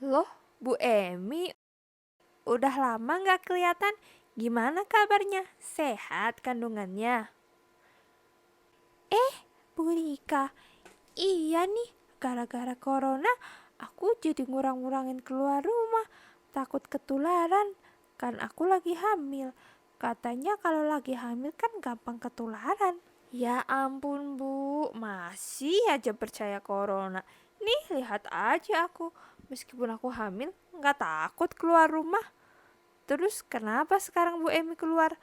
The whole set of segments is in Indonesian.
Loh, Bu Emi, udah lama nggak kelihatan. Gimana kabarnya? Sehat kandungannya? Bu Rika, iya nih, gara-gara corona aku jadi ngurang-ngurangin keluar rumah. Takut ketularan, kan aku lagi hamil. Katanya kalau lagi hamil kan gampang ketularan. Ya ampun Bu, masih aja percaya corona. Nih lihat aja aku, meskipun aku hamil nggak takut keluar rumah. Terus kenapa sekarang Bu Emi keluar?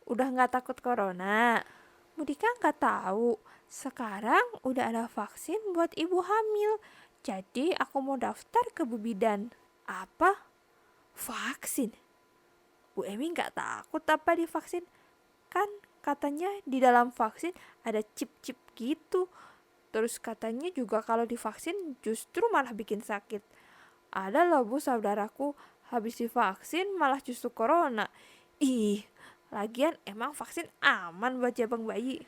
Udah nggak takut corona? Bu Dika nggak tahu. Sekarang udah ada vaksin buat ibu hamil. Jadi aku mau daftar ke Bu Bidan. Apa? Vaksin? Bu Emi nggak takut apa divaksin? Kan katanya di dalam vaksin ada chip-chip gitu. Terus katanya juga kalau divaksin justru malah bikin sakit. Ada loh Bu saudaraku habis divaksin malah justru corona. Ih, lagian emang vaksin aman buat jabang bayi?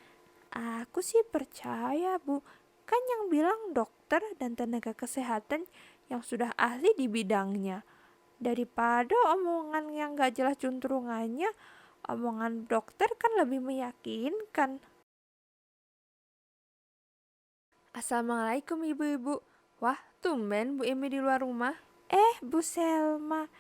Aku sih percaya Bu. Kan yang bilang dokter dan tenaga kesehatan yang sudah ahli di bidangnya. Daripada omongan yang gak jelas juntrungannya, omongan dokter kan lebih meyakinkan. Assalamualaikum ibu-ibu. Wah, tumben Bu Emi di luar rumah. Bu Selma.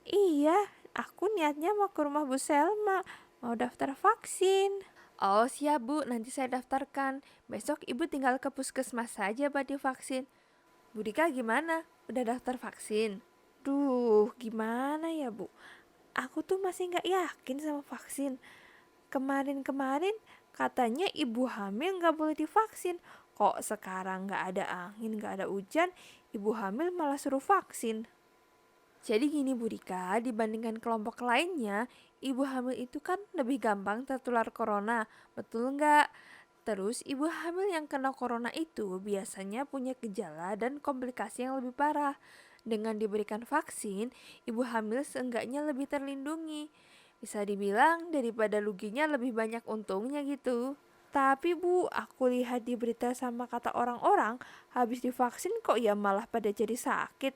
Iya, aku niatnya mau ke rumah Bu Selma. Mau daftar vaksin. Oh siap Bu, nanti saya daftarkan. Besok ibu tinggal ke puskesmas saja buat divaksin. Bu Dika gimana? Udah daftar vaksin? Duh, gimana ya Bu? Aku tuh masih gak yakin sama vaksin. Kemarin-kemarin katanya ibu hamil gak boleh divaksin. Kok sekarang gak ada angin, gak ada hujan, ibu hamil malah suruh vaksin. Jadi gini Bu Dika, dibandingkan kelompok lainnya, ibu hamil itu kan lebih gampang tertular corona, betul nggak? Terus ibu hamil yang kena corona itu biasanya punya gejala dan komplikasi yang lebih parah. Dengan diberikan vaksin, ibu hamil seenggaknya lebih terlindungi. Bisa dibilang daripada ruginya lebih banyak untungnya gitu. Tapi Bu, aku lihat di berita sama kata orang-orang, habis divaksin kok ya malah pada jadi sakit.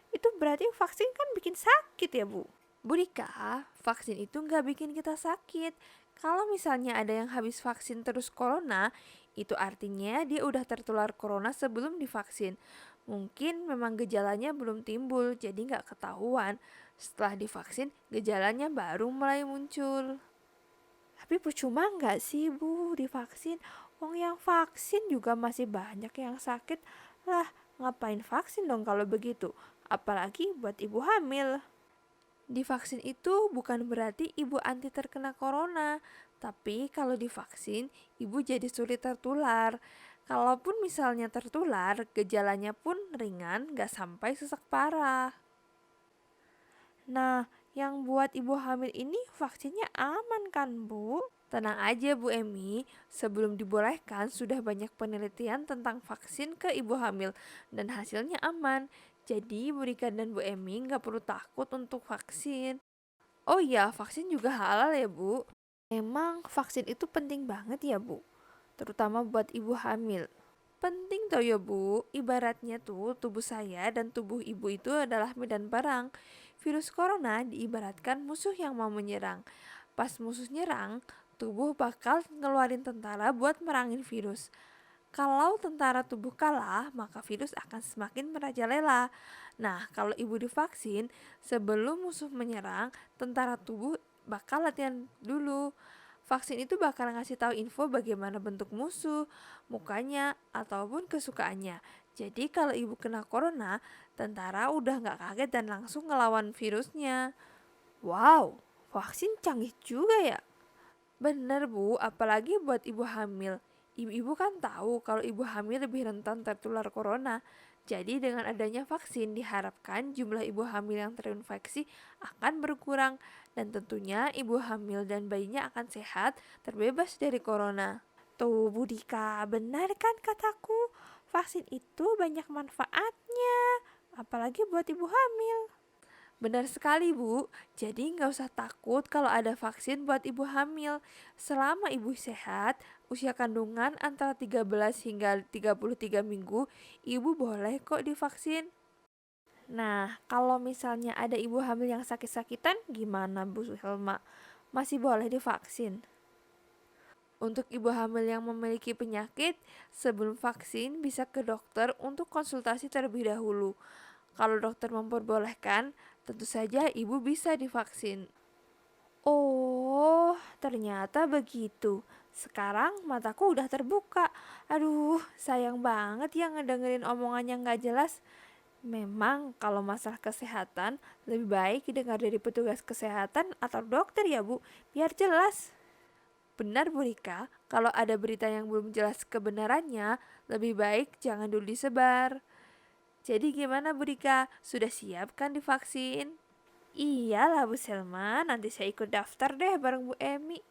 Itu berarti vaksin kan bikin sakit ya Bu? Bu Rika, vaksin itu nggak bikin kita sakit. Kalau misalnya ada yang habis vaksin terus corona, itu artinya dia udah tertular corona sebelum divaksin. Mungkin memang gejalanya belum timbul, jadi nggak ketahuan. Setelah divaksin, gejalanya baru mulai muncul. Tapi percuma nggak sih Bu divaksin? Wong yang vaksin juga masih banyak yang sakit. Lah, ngapain vaksin dong kalau begitu? Apalagi buat ibu hamil. Divaksin itu bukan berarti ibu anti terkena corona, tapi kalau divaksin, ibu jadi sulit tertular. Kalaupun misalnya tertular, gejalanya pun ringan, gak sampai sesak parah. Nah, yang buat ibu hamil ini vaksinnya aman kan Bu? Tenang aja Bu Emi, sebelum dibolehkan sudah banyak penelitian tentang vaksin ke ibu hamil dan hasilnya aman. Jadi Bu Rika dan Bu Emi nggak perlu takut untuk vaksin. Oh iya, vaksin juga halal ya Bu. Emang vaksin itu penting banget ya Bu, terutama buat ibu hamil. Penting toh ya Bu, ibaratnya tuh tubuh saya dan tubuh ibu itu adalah medan perang. Virus corona diibaratkan musuh yang mau menyerang. Pas musuh nyerang, tubuh bakal ngeluarin tentara buat merangin virus. Kalau tentara tubuh kalah, maka virus akan semakin merajalela. Nah, kalau ibu divaksin, sebelum musuh menyerang, tentara tubuh bakal latihan dulu. Vaksin itu bakal ngasih tahu info bagaimana bentuk musuh, mukanya, ataupun kesukaannya. Jadi kalau ibu kena corona, tentara udah nggak kaget dan langsung ngelawan virusnya. Wow, vaksin canggih juga ya. Bener Bu, apalagi buat ibu hamil. Ibu-ibu kan tahu kalau ibu hamil lebih rentan tertular corona. Jadi dengan adanya vaksin diharapkan jumlah ibu hamil yang terinfeksi akan berkurang dan tentunya ibu hamil dan bayinya akan sehat, terbebas dari corona. Tuh Budika, benar kan kataku? Vaksin itu banyak manfaatnya, apalagi buat ibu hamil. Benar sekali Bu, jadi nggak usah takut kalau ada vaksin buat ibu hamil. Selama ibu sehat, usia kandungan antara 13 hingga 33 minggu, ibu boleh kok divaksin. Nah, kalau misalnya ada ibu hamil yang sakit-sakitan, gimana Bu Helma? Masih boleh divaksin? Untuk ibu hamil yang memiliki penyakit, sebelum vaksin bisa ke dokter untuk konsultasi terlebih dahulu. Kalau dokter memperbolehkan, tentu saja ibu bisa divaksin. Oh, ternyata begitu. Sekarang mataku udah terbuka. Aduh, sayang banget ya ngedengerin omongan yang gak jelas. Memang kalau masalah kesehatan lebih baik dengar dari petugas kesehatan atau dokter ya Bu, biar jelas. Benar Bu Rika, kalau ada berita yang belum jelas kebenarannya, lebih baik jangan dulu disebar. Jadi gimana Bu Rika, sudah siap kan divaksin? Iyalah Bu Selma, nanti saya ikut daftar deh bareng Bu Emi.